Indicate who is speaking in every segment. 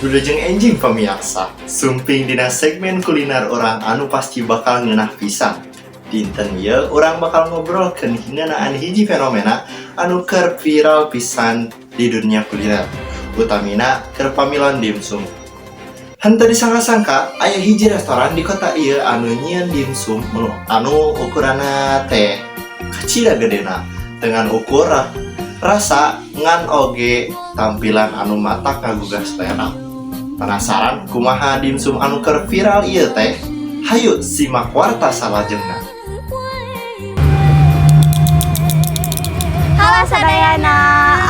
Speaker 1: Wilujeng enjing pemirsa, sumping dina segmen kuliner orang anu pasti bakal ngeunah pisan. Dinten ieu orang bakal ngobrolkeun hingeunaan hiji fenomena anu keur viral pisan di dunia kuliner. Utamina keur pamilon dimsum. Henteu disangka-sangka aya hiji restoran di kota ieu anu nyieun dimsum anu ukuranna teh kecil gedena dengan ukur rasa ngan oge tampilan anu matak ngagugah selera. Penasaran kumaha dimsum anu keur viral ieu teh? Hayu simak warta salajengna.
Speaker 2: Halo sadayana,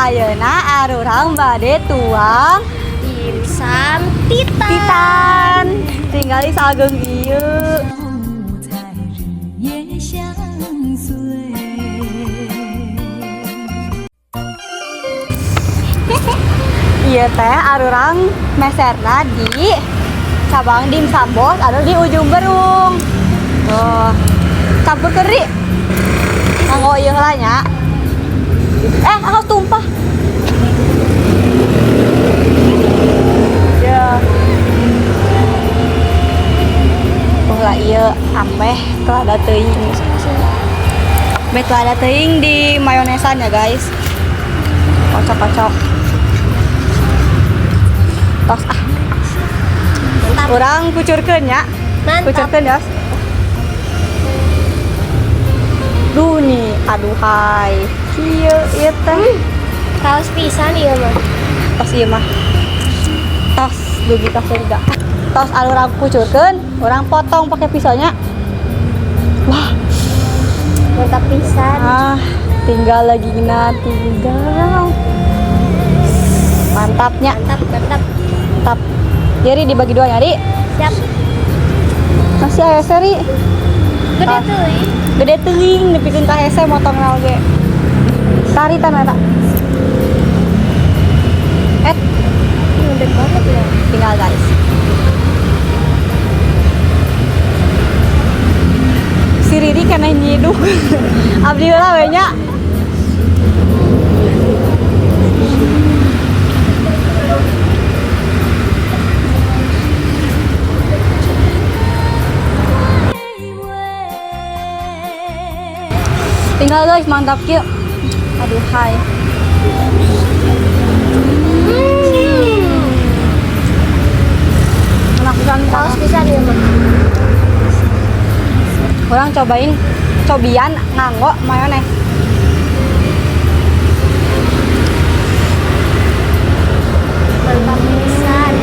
Speaker 2: ayeuna arurang bade tuang
Speaker 3: dimsum titan.
Speaker 2: titan. Tinggal di sageung ieu. Ieu teh arurang meserna di cabang dimsum bos anu di ujung Berung. Tuh, campur keri. Nganggo ieu heula nya. Aku tumpah. Ya. Heula ieu ameh telada teuing. Bae telada teuing di mayonesan ya guys. Kocok-kocok. Tos
Speaker 3: Mantap.
Speaker 2: Urang kucurkeun nya.
Speaker 3: Mantap.
Speaker 2: Kucurkeun yos. Duh nih, aduhai. Ieu teh.
Speaker 3: Kaos pisan ieu mah.
Speaker 2: Tos ieu mah. Tos dugi tos surga. Tos anu urang kucurkeun, urang potong pakai pisaunya. Wah,
Speaker 3: Mantap pisan.
Speaker 2: tinggal lagi tinggal. Mantapnya.
Speaker 3: Mantap.
Speaker 2: Mantap. Jadi dibagi dua ya, Ri.
Speaker 3: Siap.
Speaker 2: Masih aya seri.
Speaker 3: Gede teuing.
Speaker 2: Gede teuing nepikeun ka hese motongna oge. Taritan eta.
Speaker 3: Gede banget ya.
Speaker 2: Tinggal guys. Si Riri keneh nyiduk. Abdi heula we nya. Tinggal guys, mantap kieu. Aduh hai. Enak pisan
Speaker 3: Kaos pisan ieu mah.
Speaker 2: Orang cobian nganggo mayones.
Speaker 3: Mantap pisan.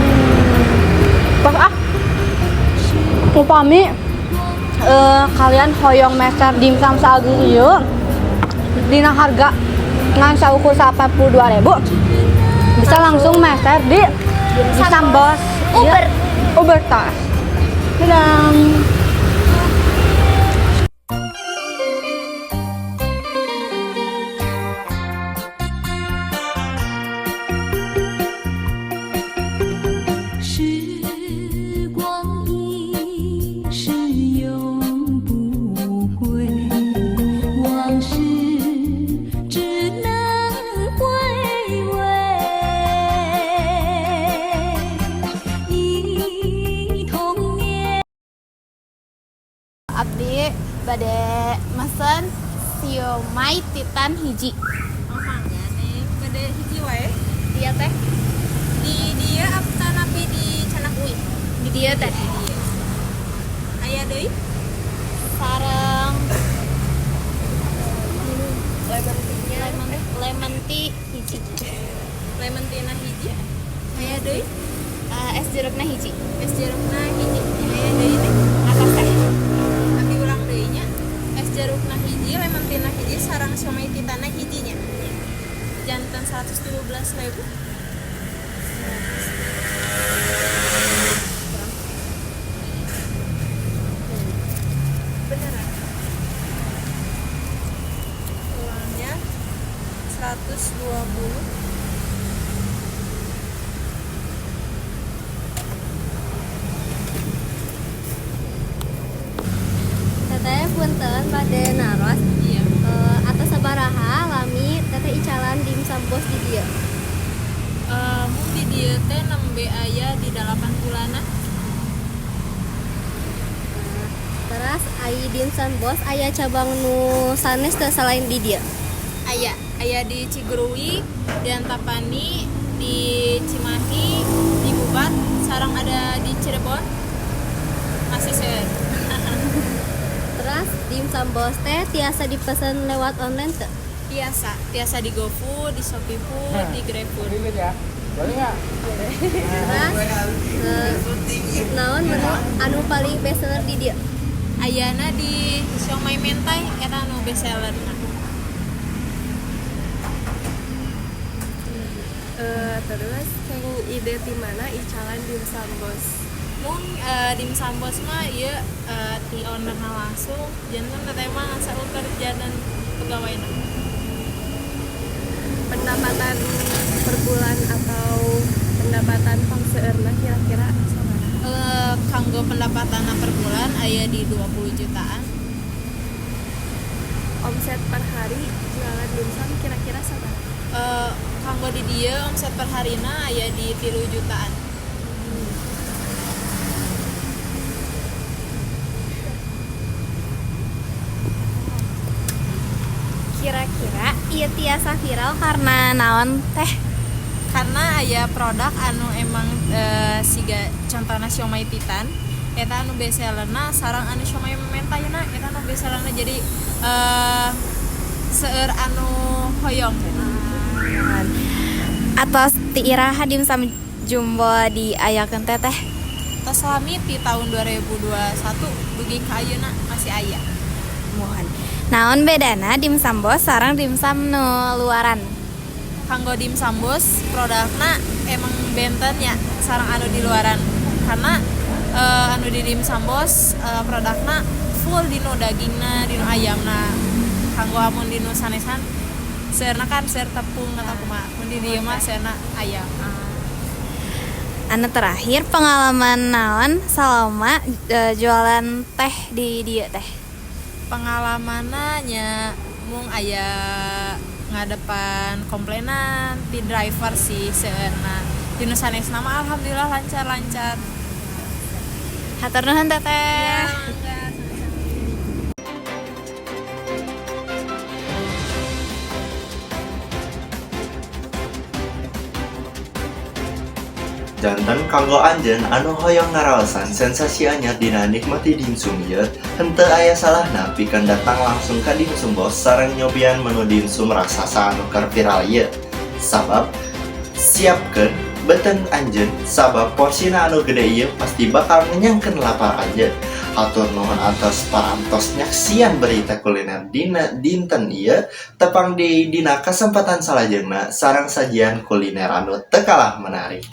Speaker 2: Pas upami kalian hoyong meser dimsum sageung ieu dina harga ngan saukur 82.000 bisa langsung meser di dimsum bos. Uber tas. Dadah.
Speaker 4: Abdi bade mesen siomay titan hiji.
Speaker 5: Mangnya nih gede hiji wae.
Speaker 4: Dia teh
Speaker 5: Di dia apa napi di Canakui?
Speaker 4: di dia teh
Speaker 5: Aya deui?
Speaker 4: sareng lemon tea hiji.
Speaker 5: Lemon tea-na hiji. Aya deui?
Speaker 4: Es jerukna hiji.
Speaker 5: Es jerukna hiji. Aya deui teh.
Speaker 4: Atas teh
Speaker 5: Tapi ulang deui nya. Es jerukna hiji, lemon tea-na hiji, sareng siomay titana hijinya. Jantan 117.000. Beneran. Ulangnya 120.
Speaker 3: Teteh punten bade naros.
Speaker 5: Iya.
Speaker 3: Atas sabaraha lami teteh icalan dimsum bos di dieu.
Speaker 5: aya di 8 bulanan.
Speaker 3: Terus ai dimsum bos aya cabang nu sanes teu selain di dia.
Speaker 5: Aya di Cigerui, di Antapani, di Cimahi, di Bubat, sarang ada di Cirebon. Masih seueur.
Speaker 3: Terus dimsum bos teh tiasa dipesan lewat online teu?
Speaker 5: Biasa di GoFood, di ShopeeFood, di GrabFood.
Speaker 3: Terus naon menu anu paling best seller di dia?
Speaker 5: Ayana di siomay mentai eta anu best seller.
Speaker 3: Terus yang ide di mana icalan dimsum bos?
Speaker 5: Mun dimsum bos mah ieu ti ownerna langsung, janten teh mah asa kerja dan pegawainya.
Speaker 3: Pendapatan per bulan atau pendapatan pangseurna kira-kira sabaraha?
Speaker 5: Kanggo pendapatan per bulan aya di 20 jutaan.
Speaker 3: Omset per hari jualan dimsum kira-kira sabaraha?
Speaker 5: Kanggo di dieu omset per harina aya di 3 jutaan.
Speaker 3: Kira-kira ieu tiasa viral karena naon teh?
Speaker 5: Karena aya produk anu emang siga contohna siomay titan eta anu best sellerna sareng anu siomay mentayna eta anu best sellerna jadi seueur anu hoyong.
Speaker 2: Atos ti iraha dimsum jumbo diayakeun teh.
Speaker 5: Tos salami ti tahun 2021 dugi ka ayeuna masih aya.
Speaker 2: Mohon. Naon bedana dimsum bos sareng dimsum nu luaran?
Speaker 5: Kanggo dimsum bos produkna emang benten ya sareng anu di luaran karena anu di dimsum bos produkna full dino dagingna dino ayamna. Kanggo amun dino sanesan seurna kan seur tepung atau kumaha mun di dieu mah seurna ayam.
Speaker 2: Anu terakhir pengalaman naon salama jualan teh di dieu teh?
Speaker 5: Pengalamanna nya mung aya ngadepan komplainan di driver sih seurna dino sanesna mah alhamdulillah lancar.
Speaker 2: Hatur nuhun teteh.
Speaker 1: Janten kanggo anjeun anu hoyong ngaraosan sensasi anyar dina nikmati dimsum ieu, henteu aya salahna pikeun datang langsung ka Dimsum Bos sareng nyobian menu dimsum raksasa anu keur viral ieu. Sabab siapkeun beuteung anjeun sabab porsina anu gede ieu pasti bakal ngenyangkeun lapar anjeun. Hatur nuhun atas parantos nyaksian berita kuliner dina dinten ieu, tepang di dina kesempatan salajengna sareng sajian kuliner anu teu kalah menarik.